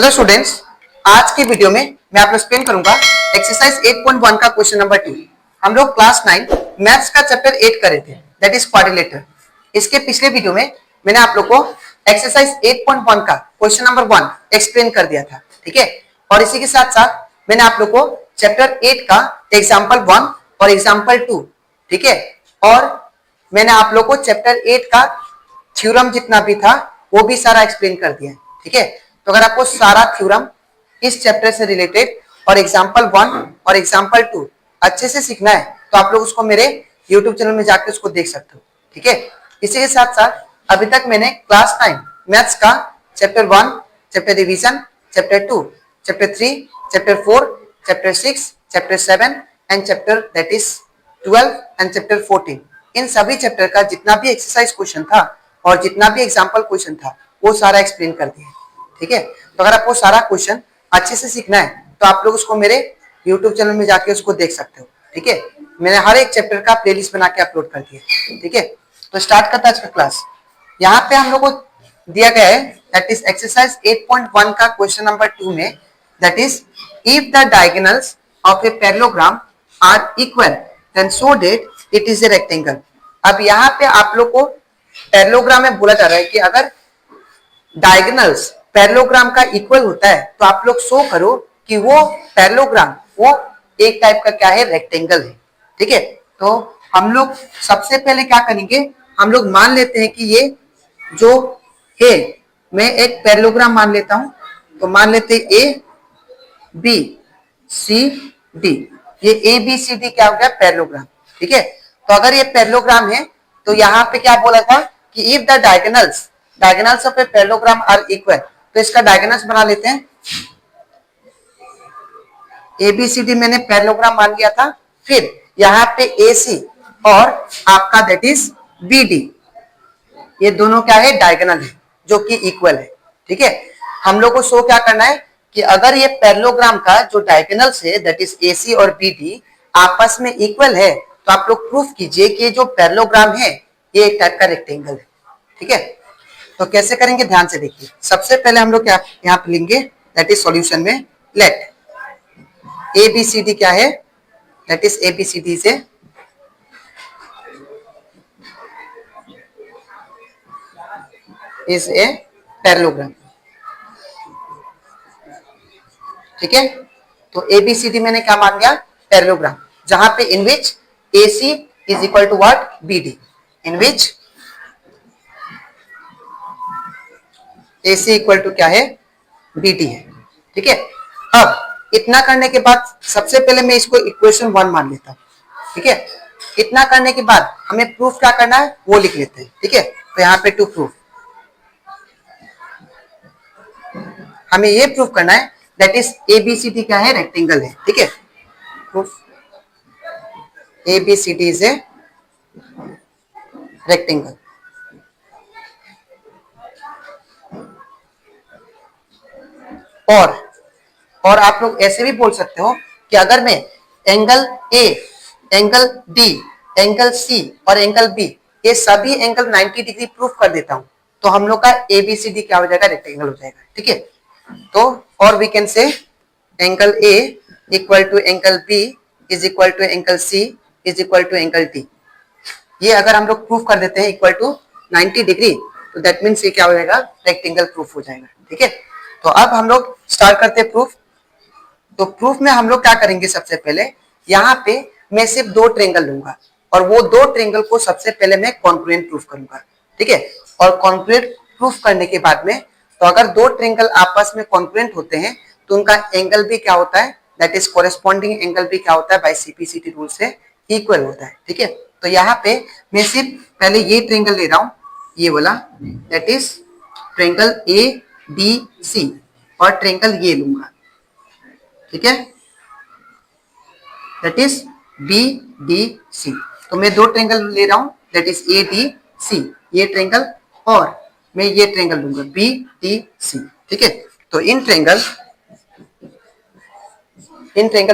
Hello students, आज की video में मैं आपको एक्सप्लेन करूंगा एक्सरसाइज 8.1 का क्वेश्चन नंबर 2। हम लोग क्लास 9 मैथ्स का चैप्टर 8 कर रहे थे, दैट इज क्वाड्रिलेटरल। इसके पिछले वीडियो में मैंने आप लोग को एक्सरसाइज 8.1 का क्वेश्चन नंबर 1 एक्सप्लेन कर दिया था, ठीक है। और इसी के साथ साथ मैंने आप लोग को चैप्टर 8 का एग्जाम्पल 1 और एग्जाम्पल 2, ठीक है, और मैंने आप लोग को चैप्टर 8 का थ्योरम जितना भी था वो भी सारा एक्सप्लेन कर दिया है, ठीक है। तो अगर आपको सारा थ्योरम इस चैप्टर से रिलेटेड और एग्जांपल 1 और एग्जांपल 2 अच्छे से सीखना है तो आप लोग उसको मेरे YouTube चैनल में जाकर उसको देख सकते हो, ठीक है। इसी के साथ साथ अभी तक मैंने क्लास 9 मैथ्स का chapter 1, chapter revision, chapter 2, chapter 3, chapter 4, chapter 6, chapter 7 and chapter that is 12 and chapter 14, इन सभी चैप्टर का जितना भी एक्सरसाइज क्वेश्चन था और जितना भी एग्जाम्पल क्वेश्चन था वो सारा एक्सप्लेन कर दिया, ठीक है। तो अगर आपको सारा क्वेश्चन अच्छे से सीखना है तो आप लोग उसको मेरे YouTube चैनल में जाके उसको देख सकते हो, ठीक है। मैंने हर एक चैप्टर का प्लेलिस्ट बना के अपलोड कर दिया, ठीक है। तो स्टार्ट करता है आज का क्लास। यहाँ पे हम लोग को दिया गया है दैट इज एक्सरसाइज 8.1 का क्वेश्चन नंबर 2 में, that is if the diagonals of a parallelogram are equal then show that it is a rectangle. अब यहाँ पे आप लोग को पैरेललोग्राम में बोला जा रहा है कि अगर डायगोनल्स पैरेललोग्राम का इक्वल होता है तो आप लोग शो करो कि वो पैरेललोग्राम वो एक टाइप का क्या है, रेक्टेंगल है, ठीक है। तो हम लोग सबसे पहले क्या करेंगे, हम लोग मान लेते हैं कि ये जो है मैं एक पैरेललोग्राम मान लेता हूं। तो मान लेते हैं ए बी सी डी, ये ए बी सी डी क्या हो गया, पैरेललोग्राम, ठीक है। तो अगर ये पैरेललोग्राम है तो यहाँ पे क्या बोला था कि if the diagonals of a parallelogram are equal, तो इसका डायगोनल्स बना लेते हैं। एबीसीडी मैंने पैरेललोग्राम मान लिया था, फिर यहाँ पे एसी और आपका दैट इज बीडी, ये दोनों क्या है, डायगोनल है जो कि इक्वल है, ठीक है। हम लोग को शो क्या करना है कि अगर ये पैरेललोग्राम का जो डायगोनल्स है दैट इज एसी और बीडी आपस में इक्वल है तो आप लोग प्रूफ कीजिए कि जो पैरेललोग्राम है ये एक टाइप का रेक्टेंगल है, ठीक है। तो कैसे करेंगे, ध्यान से देखिए। सबसे पहले हम लोग क्या यहाँ पे लेंगे, दैट इज सॉल्यूशन में let A B C D क्या है, that is A B C D से इज ए पैरेललोग्राम, ठीक है। तो ए बी सी डी मैंने क्या मान लिया, पैरेललोग्राम, जहां पे in which A C is equal to what, B D, in which A C equal to क्या है, बी डी है, ठीक है। अब इतना करने के बाद सबसे पहले मैं इसको इक्वेशन 1 मान लेता हूं, ठीक है। इतना करने के बाद हमें प्रूफ क्या करना है वो लिख लेते हैं, ठीक है। तो यहाँ पे टू प्रूफ, हमें ये प्रूफ करना है that is A B C D क्या है, रेक्टेंगल है, ठीक है। Proof A B C D is a rectangle. और आप लोग ऐसे भी बोल सकते हो कि अगर मैं angle A, angle D, angle C और एंगल बी ये सभी एंगल 90 डिग्री प्रूफ कर देता हूं तो हम लोग का एबीसीडी क्या हो जाएगा, रेक्टेंगल हो जाएगा, ठीक है। तो और we can say angle A equal to angle B is equal to angle C is equal to angle D, ये अगर हम लोग प्रूफ कर देते हैं इक्वल टू 90 डिग्री तो दैट मीन्स ये क्या हो जाएगा, रेक्टेंगल प्रूफ हो जाएगा, ठीक है। तो अब हम लोग स्टार्ट करते हैं प्रूफ। तो प्रूफ में हम लोग क्या करेंगे, सबसे पहले यहाँ पे मैं सिर्फ 2 ट्रायंगल लूंगा और वो 2 ट्रायंगल को सबसे पहले मैं कॉन्ग्रुएंट प्रूफ करूंगा, ठीक है। और कॉन्ग्रुएंट प्रूफ करने के बाद में तो अगर 2 ट्रायंगल आपस में कॉन्ग्रुएंट होते हैं तो उनका एंगल भी क्या होता है, दैट इज कोरेस्पॉन्डिंग एंगल भी क्या होता है, बाय सीपीसीटी रूल से इक्वल होता है, ठीक है। तो यहाँ पे मैं सिर्फ पहले ये ट्रायंगल ले रहा हूं, ये वाला that is triangle A B C और ट्रायंगल ये लूंगा, ठीक है, that is B D C. तो मैं 2 ट्रायंगल ले रहा हूं that is A D C, ये ट्रायंगल और मैं ये ट्रायंगल लूंगा बी डी सी, ठीक है। तो in triangle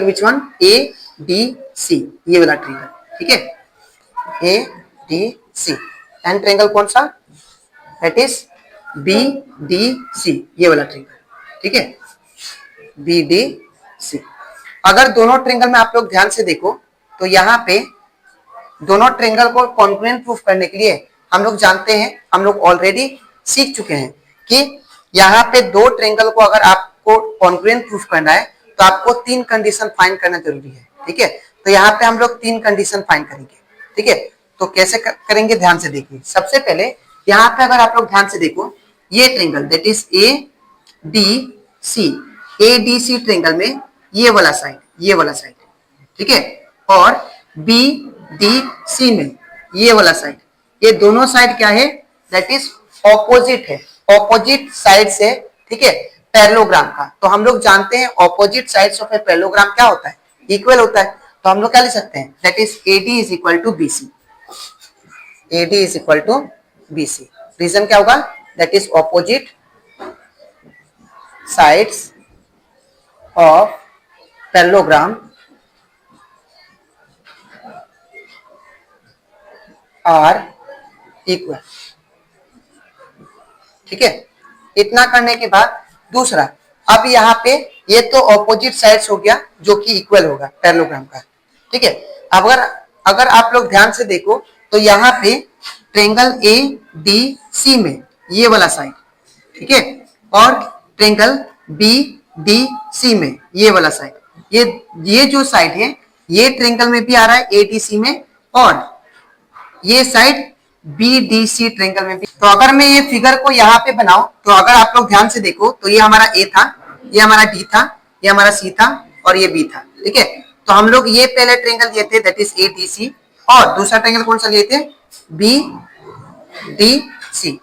which one, A D C, ये वाला ट्रायंगल, ठीक है, A D C and triangle कौन सा, that is B D C, ये वाला ट्रायंगल, ठीक है, बी डी सी। अगर दोनों ट्रेंगल में आप लोग ध्यान से देखो तो यहाँ पे दोनों ट्रेंगल को कॉन्ग्रुएंट प्रूफ करने के लिए हम लोग जानते हैं, हम लोग ऑलरेडी सीख चुके हैं कि यहाँ पे दो ट्रेंगल को अगर आपको कॉन्ग्रुएंट प्रूफ करना है तो आपको तीन कंडीशन फाइंड करना जरूरी है। ठीक है, तो यहाँ पे हम लोग तीन कंडीशन फाइंड करेंगे। ठीक है, तो कैसे करेंगे ध्यान से देखिए। सबसे पहले यहाँ पे अगर आप लोग ध्यान से देखो, ये triangle that is A D C, A D C triangle में ये वाला साइड, ये वाला साइड, ठीक है, और बी डी सी में ये वाला साइड, ये दोनों साइड क्या है, दैट इज ऑपोजिट है, ऑपोजिट साइड से, ठीक है, पैरेललोग्राम का। तो हम लोग जानते हैं opposite sides of a parallelogram क्या होता है, इक्वल होता है। तो हम लोग क्या लिख सकते हैं, that is AD is equal to BC, AD is equal to BC. Reason क्या होगा, that is opposite sides of parallelogram are equal। ठीक है, इतना करने के बाद दूसरा, अब यहाँ पे ये तो ऑपोजिट साइड्स हो गया जो कि इक्वल होगा पैरेललोग्राम का। ठीक है, अगर आप लोग ध्यान से देखो तो यहाँ पे ट्रेंगल ए डी सी में ये वाला साइड, ठीक है, और ट्रेंगल बी डी सी में ये वाला साइड, ये जो साइड है ये ट्रेंगल में भी आ रहा है ए डी सी में, और ये side B D C triangle में भी। तो अगर मैं ये फिगर को यहाँ पे बनाऊं तो अगर आप लोग ध्यान से देखो तो ये हमारा ए था, ये हमारा डी था, ये हमारा सी था और ये बी था। ठीक है, तो हम लोग ये पहले ट्रेंगल लिए थे that is A D C, और दूसरा ट्रेंगल कौन सा लिए थे, बी डी सी।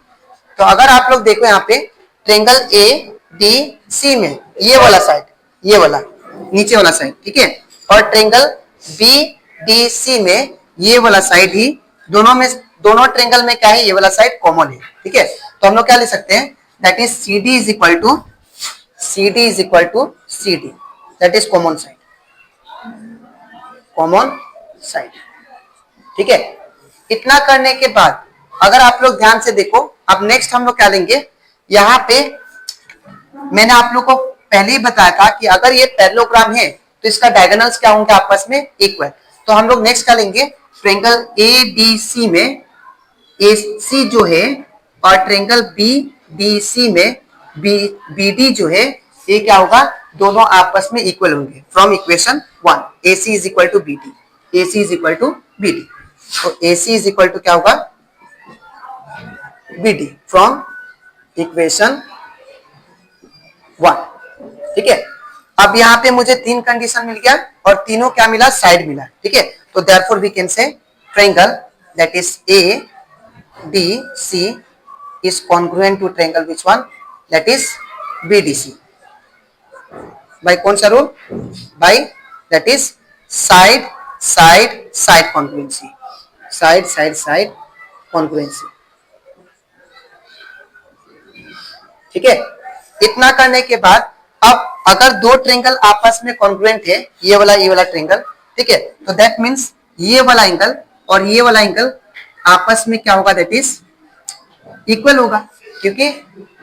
तो अगर आप लोग देखो यहाँ पे ट्रेंगल ए डी सी में ये वाला साइड, ये वाला नीचे वाला साइड, ठीक है, और ट्रेंगल बी डी सी में ये वाला साइड ही, दोनों ट्रेंगल में क्या है, ये वाला साइड कॉमन है। ठीक है, तो हम लोग क्या लिख सकते हैं, that is C D is equal to C D is equal to C D, that is common side, common side. ठीक है, इतना करने के बाद अगर आप लोग ध्यान से देखो, अब नेक्स्ट हम लोग क्या लेंगे, यहाँ पे मैंने आप लोग को पहले ही बताया था कि अगर ये पैरेललोग्राम है तो इसका डायगोनल्स क्या होंगे आपस में, इक्वल। तो हम लोग नेक्स्ट क्या लेंगे, ट्रेंगल ए डी सी में ए सी जो है और ट्रेंगल बी डी सी में बी डी जो है, ये क्या होगा, दोनों आपस में इक्वल होंगे from equation 1, A C is equal to B D, A C is equal to B D. तो A C is equal to क्या होगा, बी डी फ्रॉम इक्वेशन 1। ठीक है, अब यहाँ पे मुझे तीन कंडीशन मिल गया और तीनों क्या मिला, साइड मिला। ठीक है, तो therefore we can say triangle that is A D C is congruent to triangle which one, that is B D C. By कौन सा rule, by that is side side side congruency, side side side congruency. ठीक है, इतना करने के बाद अब अगर दो ट्रेंगल आपस में कॉन्ग्रुएंट है, ये वाला ट्रेंगल, ठीक है, तो दैट मींस ये वाला एंगल और ये वाला एंगल आपस में क्या होगा, दैट इज इक्वल होगा, क्योंकि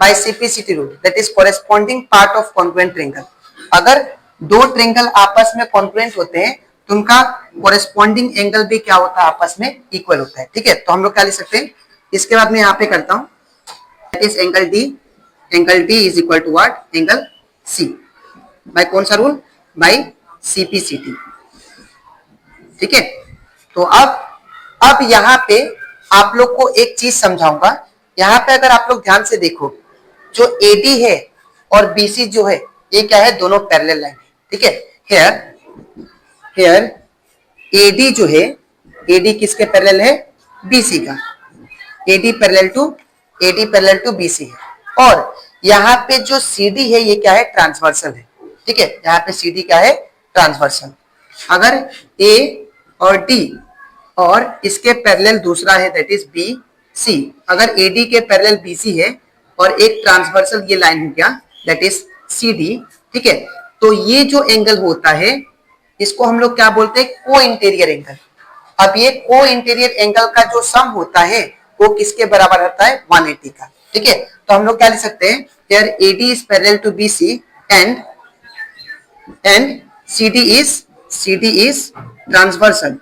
by CPCT rule that is corresponding part of congruent triangle. अगर दो ट्रेंगल आपस में कॉन्ग्रुएंट होते हैं तो उनका कॉरेस्पॉन्डिंग एंगल भी क्या होता है, आपस में इक्वल होता है। ठीक है, तो हम लोग क्या लिख सकते हैं, इसके बाद मैं यहाँ पे करता हूं, that is angle D is equal to what, angle C, by कौन सा रूल, बाय CPCT। ठीक है, तो अब यहाँ पे आप लोग को एक चीज समझाऊंगा। यहाँ पे अगर आप लोग ध्यान से देखो, जो AD है और BC जो है, ये क्या है, दोनों पैरेलल लाइन है। ठीक है, हेयर AD जो है, AD किसके पैरेलल है, BC का, AD पैरेलल टू BC है, और यहाँ पे जो CD है ये क्या है, ट्रांसवर्सल है। ठीक है, यहाँ पे CD क्या है, ट्रांसवर्सल। अगर A और D और इसके पैरेलल दूसरा है दैट इज BC, अगर AD के पैरेलल BC है और एक ट्रांसवर्सल ये लाइन हो गया दैट इज CD। ठीक है, तो ये जो एंगल होता है इसको हम लोग क्या बोलते हैं, को इंटीरियर एंगल। अब ये को इंटीरियर एंगल का जो सम होता है वो किसके बराबर होता है, 180 का। ठीक है, तो हम लोग क्या लिख सकते हैं, here AD is parallel to BC and CD is transversal,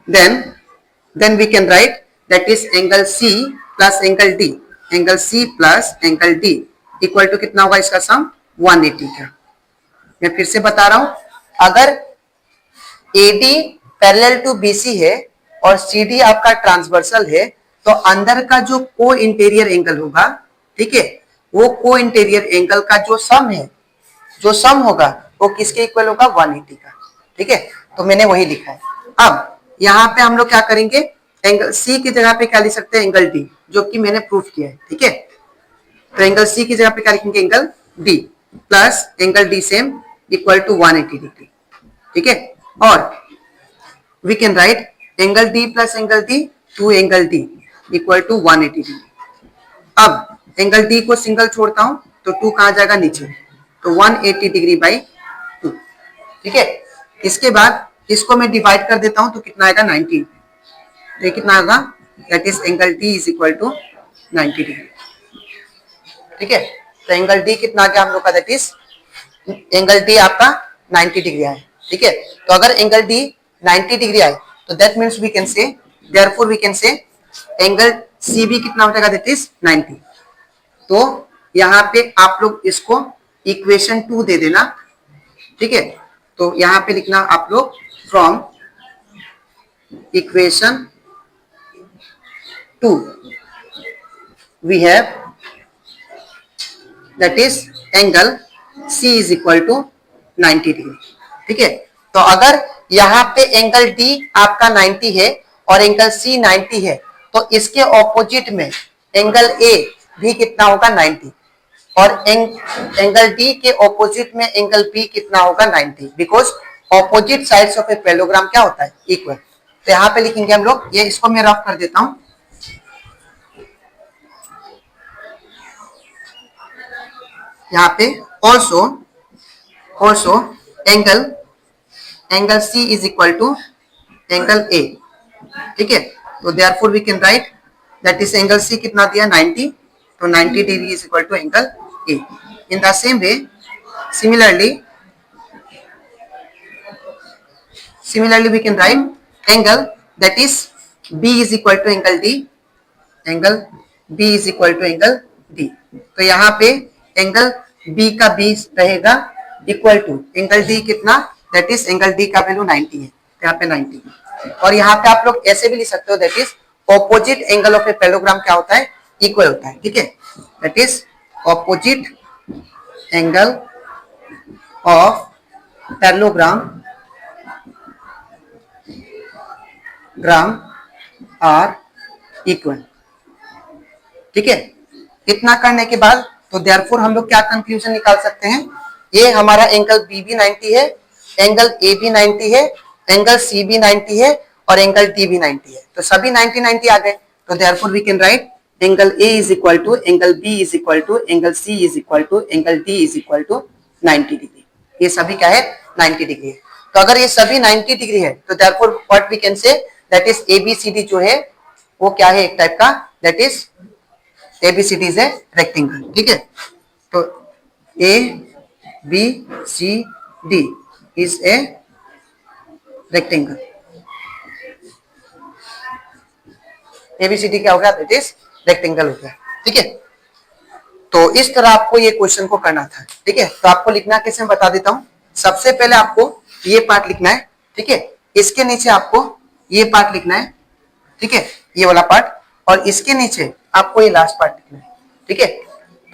then we can write that is angle C plus angle D, angle C plus angle D equal to कितना होगा इसका सम 180 का। मैं फिर से बता रहा हूं, अगर AD पैरेलल टू BC है और CD आपका ट्रांसवर्सल है, तो अंदर का जो को इंटीरियर एंगल होगा, ठीक है, वो को इंटीरियर एंगल का जो सम होगा वो किसके इक्वल होगा, 180 का। ठीक है, तो मैंने वही लिखा है। अब यहाँ पे हम लोग क्या करेंगे, एंगल सी की जगह पे क्या लिख सकते हैं, एंगल डी, जो कि मैंने प्रूफ किया है। ठीक है, तो एंगल सी की जगह पे क्या लिखेंगे, angle D plus angle D same equal to 180 degree. ठीक है, और we can write angle D plus angle D to angle D equal to 180 degree. अब एंगल डी को सिंगल छोड़ता हूं तो 2 कहां जाएगा, नीचे, तो 180 डिग्री बाई 2। ठीक है, इसके बाद इसको मैं डिवाइड कर देता हूं तो कितना आएगा, 90। तो कितना आएगा, that is angle D is equal to 90 degree. ठीक है, तो एंगल डी कितना आ गया हम लोग का, दैट इज एंगल डी आपका 90 डिग्री आए। ठीक है, तो अगर एंगल डी 90 डिग्री आए तो that means we can say, therefore we can say angle C B कितना हो जाएगा, दैट इज 90। तो यहाँ पे आप लोग इसको इक्वेशन 2 दे देना। ठीक है, तो यहाँ पे लिखना आप लोग, from equation 2 we have that is angle C is equal to 90 degree. ठीक है, तो अगर यहाँ पे एंगल डी आपका 90 है और एंगल सी 90 है, तो इसके ऑपोजिट में एंगल ए भी कितना होगा, 90, और एंगल डी के ऑपोजिट में एंगल बी कितना होगा, 90, because opposite sides of a parallelogram क्या होता है, इक्वल। तो यहाँ पे लिखेंगे हम लोग, ये इसको मैं रफ कर देता हूं, यहाँ पे also angle C is equal to angle A. ठीक है, तो therefore we can write that is angle C कितना दिया, 90, तो 90 degree is equal to angle A. In the same way similarly we can write angle that is B is equal to angle D, angle B is equal to angle D। तो यहाँ पे angle B का B रहेगा equal to angle D कितना, that is angle D का value 90 है, तो यहाँ पे 90। और यहाँ पे आप लोग ऐसे भी लिख सकते हो, that is opposite angle of a parallelogram क्या होता है, इक्वल होता है। ठीक है, that is opposite angle of parallelogram are equal. ठीक है, इतना करने के बाद तो देयरफॉर हम लोग क्या कंक्लूजन निकाल सकते हैं, ये हमारा एंगल बी भी 90 है, एंगल ए भी 90 है, एंगल सी भी 90 है और एंगल डी भी 90 है, तो सभी 90 आ गए। तो therefore we can write angle A is equal to angle B is equal to angle C is equal to angle D is equal to 90 degree. ये सभी क्या है, 90 डिग्री है। तो अगर ये सभी 90 डिग्री है तो therefore what we can say, that is ABCD जो है वो क्या है, एक टाइप का, that is ABCD is a rectangle. ठीक है, तो A B C D is a rectangle. ABCD क्या हो गया, दैट इज रेक्टेंगल हो गया। ठीक है, तो इस तरह आपको ये क्वेश्चन को करना था। ठीक है, तो आपको लिखना कैसे मैं बता देता हूं। सबसे पहले आपको ये पार्ट लिखना है। ठीक है, इसके नीचे आपको ये पार्ट लिखना है। ठीक है, ये वाला पार्ट, और इसके नीचे आपको ये लास्ट पार्ट लिखना है। ठीक है,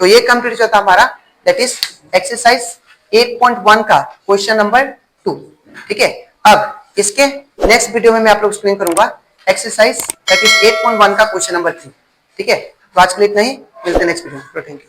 तो ये कंप्लीट होता हमारा, दैट इज एक्सरसाइज 8.1 का क्वेश्चन नंबर 2। ठीक है, अब इसके नेक्स्ट वीडियो में मैं आप लोग एक्सप्लेन करूंगा एक्सरसाइज दैट इज 8.1 का क्वेश्चन नंबर 3। ठीक है, तो आज के लिए इतना ही, मिलते हैं नेक्स्ट वीडियो में। Thank you.